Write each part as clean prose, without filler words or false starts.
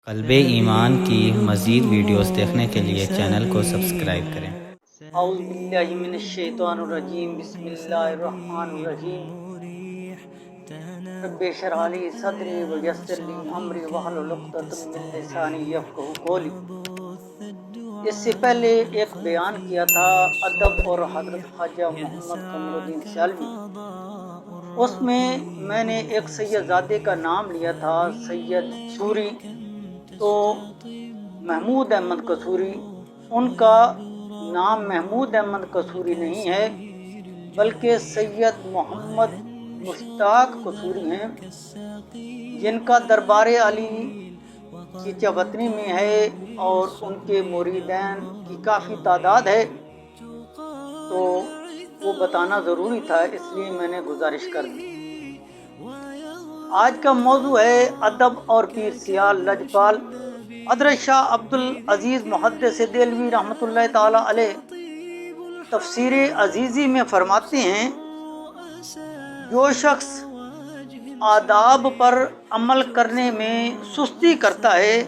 قلب ایمان کی مزید ویڈیوز دیکھنے کے لیے چینل کو سبسکرائب کریں۔ اعوذ باللہ من الشیطان الرجیم، بسم اللہ الرحمن الرحیم۔ رب اشرح لی صدری ویسر لی امری واحلل عقدۃ من لسانی یفقہوا قولی۔ اس سے پہلے ایک بیان کیا تھا ادب اور حضرت خواجہ محمد قمر الدین سیالوی۔ اس میں نے ایک سید زادے کا نام لیا تھا، سید سوری، تو محمود احمد قصوری۔ ان کا نام محمود احمد قصوری نہیں ہے بلکہ سید محمد مشتاق قصوری ہیں، جن کا دربار علی چیچا وطنی میں ہے اور ان کے مریدین کی کافی تعداد ہے، تو وہ بتانا ضروری تھا، اس لیے میں نے گزارش کر دی۔ آج کا موضوع ہے ادب اور پیر سیال لجپال۔ حضرت شاہ عبد العزیز محدث دہلوی رحمۃ اللہ تعالی علیہ تفسیر عزیزی میں فرماتے ہیں، جو شخص آداب پر عمل کرنے میں سستی کرتا ہے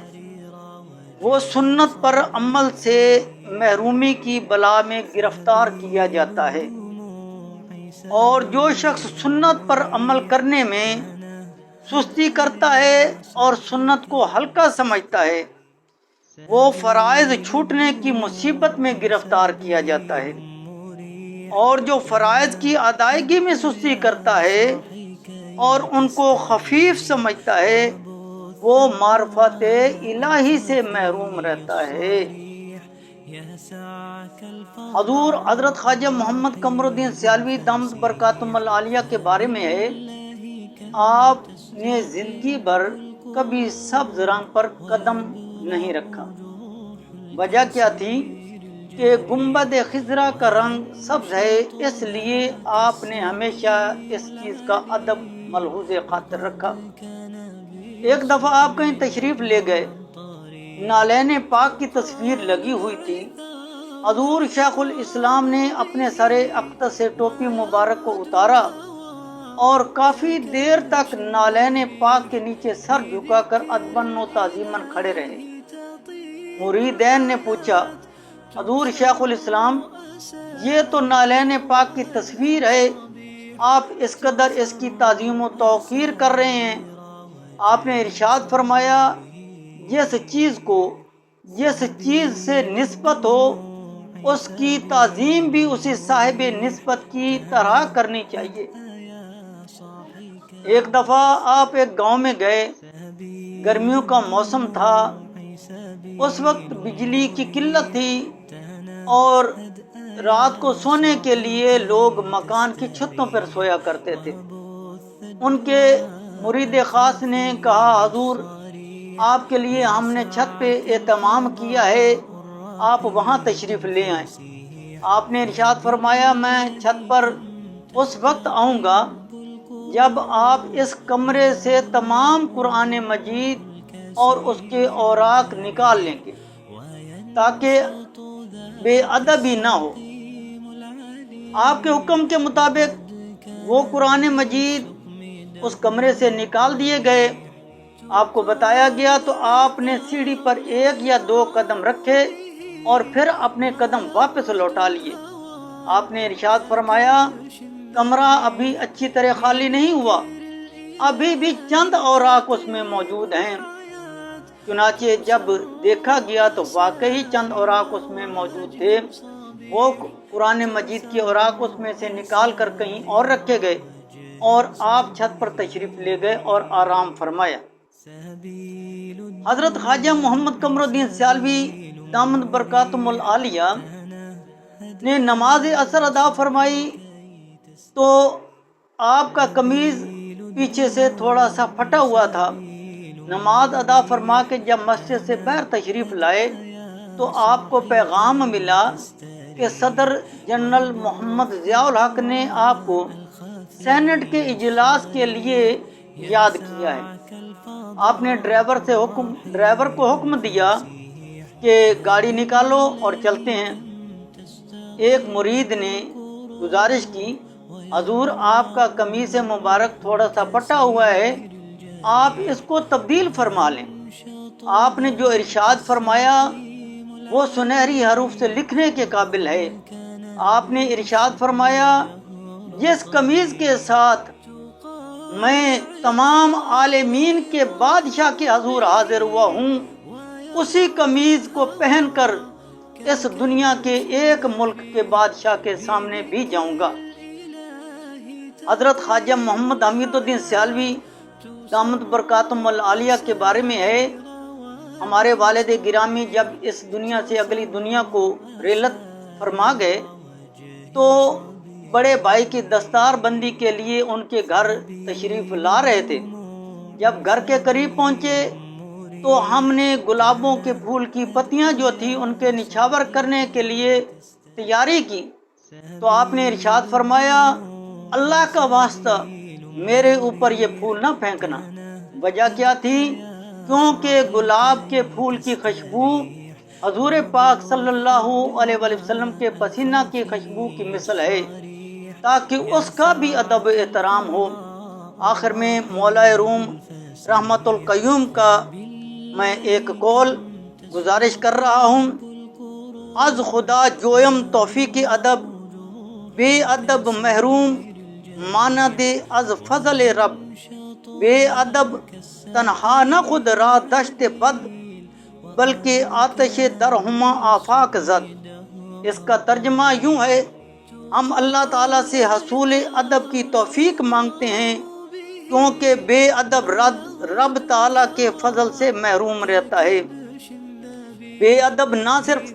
وہ سنت پر عمل سے محرومی کی بلا میں گرفتار کیا جاتا ہے، اور جو شخص سنت پر عمل کرنے میں سستی کرتا ہے اور سنت کو ہلکا سمجھتا ہے وہ فرائض چھوٹنے کی مصیبت میں گرفتار کیا جاتا ہے، اور جو فرائض کی ادائیگی میں سستی کرتا ہے اور ان کو خفیف سمجھتا ہے وہ معرفت الہی سے محروم رہتا ہے۔ حضور حضرت خواجہ محمد قمر الدین سیالوی دامت برکاتہم العالیہ کے بارے میں ہے، آپ نے زندگی بھر کبھی سبز رنگ پر قدم نہیں رکھا۔ وجہ کیا تھی کہ گنبد خضرا کا رنگ سبز ہے، اس لیے آپ نے ہمیشہ اس چیز کا ادب ملحوظ خاطر رکھا۔ ایک دفعہ آپ کہیں تشریف لے گئے، نالین پاک کی تصویر لگی ہوئی تھی۔ حضور شیخ الاسلام نے اپنے سر اقدس سے ٹوپی مبارک کو اتارا اور کافی دیر تک نالین پاک کے نیچے سر جھکا کر ادباً و تعظیماً کھڑے رہے۔ مریدین نے پوچھا، حضور شیخ الاسلام، یہ تو نالین پاک کی تصویر ہے، آپ اس قدر اس کی تعظیم و توقیر کر رہے ہیں؟ آپ نے ارشاد فرمایا، جس چیز سے نسبت ہو اس کی تعظیم بھی اسی صاحب نسبت کی طرح کرنی چاہیے۔ ایک دفعہ آپ ایک گاؤں میں گئے، گرمیوں کا موسم تھا، اس وقت بجلی کی قلت تھی اور رات کو سونے کے لیے لوگ مکان کی چھتوں پر سویا کرتے تھے۔ ان کے مرید خاص نے کہا، حضور آپ کے لیے ہم نے چھت پہ اہتمام کیا ہے، آپ وہاں تشریف لے آئیں۔ آپ نے ارشاد فرمایا، میں چھت پر اس وقت آؤں گا جب آپ اس کمرے سے تمام قرآن مجید اور اس کے اوراق نکال لیں گے تاکہ بے ادبی نہ ہو۔ آپ کے حکم کے مطابق وہ قرآن مجید اس کمرے سے نکال دیے گئے۔ آپ کو بتایا گیا تو آپ نے سیڑھی پر 1 یا 2 قدم رکھے اور پھر اپنے قدم واپس لوٹا لیے۔ آپ نے ارشاد فرمایا، کمرہ ابھی اچھی طرح خالی نہیں ہوا، ابھی بھی چند اوراق اس میں موجود ہیں۔ چنانچہ جب دیکھا گیا تو واقعی چند اوراق اس میں موجود تھے۔ وہ قرآن مجید کے اوراق اس میں سے نکال کر کہیں اور رکھے گئے اور آپ چھت پر تشریف لے گئے اور آرام فرمایا۔ حضرت خواجہ محمد قمر الدین سیالوی دامت برکاتہم العالیہ نے نماز عصر ادا فرمائی تو آپ کا قمیض پیچھے سے تھوڑا سا پھٹا ہوا تھا۔ نماز ادا فرما کے جب مسجد سے باہر تشریف لائے تو آپ کو پیغام ملا کہ صدر جنرل محمد ضیاء الحق نے آپ کو سینٹ کے اجلاس کے لیے یاد کیا ہے۔ آپ نے ڈرائیور کو حکم دیا کہ گاڑی نکالو اور چلتے ہیں۔ ایک مرید نے گزارش کی، حضور آپ کا قمیص مبارک تھوڑا سا پھٹا ہوا ہے، آپ اس کو تبدیل فرما لیں۔ آپ نے جو ارشاد فرمایا وہ سنہری حروف سے لکھنے کے قابل ہے۔ آپ نے ارشاد فرمایا جس قمیض کے ساتھ میں تمام عالمین کے بادشاہ کے حضور حاضر ہوا ہوں، اسی قمیض کو پہن کر اس دنیا کے ایک ملک کے بادشاہ کے سامنے بھی جاؤں گا۔ حضرت خواجہ محمد حمید الدین سیالوی دامت برکاتہم العالیہ کے بارے میں ہے، ہمارے والد گرامی جب اس دنیا سے اگلی دنیا کو رحلت فرما گئے تو بڑے بھائی کی دستار بندی کے لیے ان کے گھر تشریف لا رہے تھے۔ جب گھر کے قریب پہنچے تو ہم نے گلابوں کے پھول کی پتیاں جو تھی ان کے نچھاور کرنے کے لیے تیاری کی تو آپ نے ارشاد فرمایا اللہ کا واسطہ میرے اوپر یہ پھول نہ پھینکنا۔ وجہ کیا تھی؟ کیونکہ گلاب کے پھول کی خوشبو حضور پاک صلی اللہ علیہ وآلہ وسلم کے پسینہ کی خوشبو کی مثل ہے، تاکہ اس کا بھی ادب احترام ہو۔ آخر میں مولا روم رحمت القیوم کا میں ایک قول گزارش کر رہا ہوں: از خدا جویم توفیق ادب، بے ادب محروم ماند از فضل رب، بے ادب تنہا نہ خود را دشت بد، بلکہ آتش درہما آفاق زد۔ اس کا ترجمہ یوں ہے: ہم اللہ تعالیٰ سے حصول ادب کی توفیق مانگتے ہیں کیونکہ بے ادب رب تعالیٰ کے فضل سے محروم رہتا ہے۔ بے ادب نہ صرف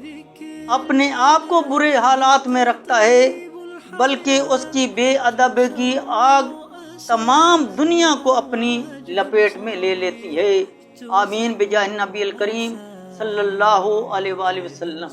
اپنے آپ کو برے حالات میں رکھتا ہے بلکہ اس کی بے ادبی آگ تمام دنیا کو اپنی لپیٹ میں لے لیتی ہے۔ آمین بجاہ النبی الکریم صلی اللہ علیہ وآلہ وسلم۔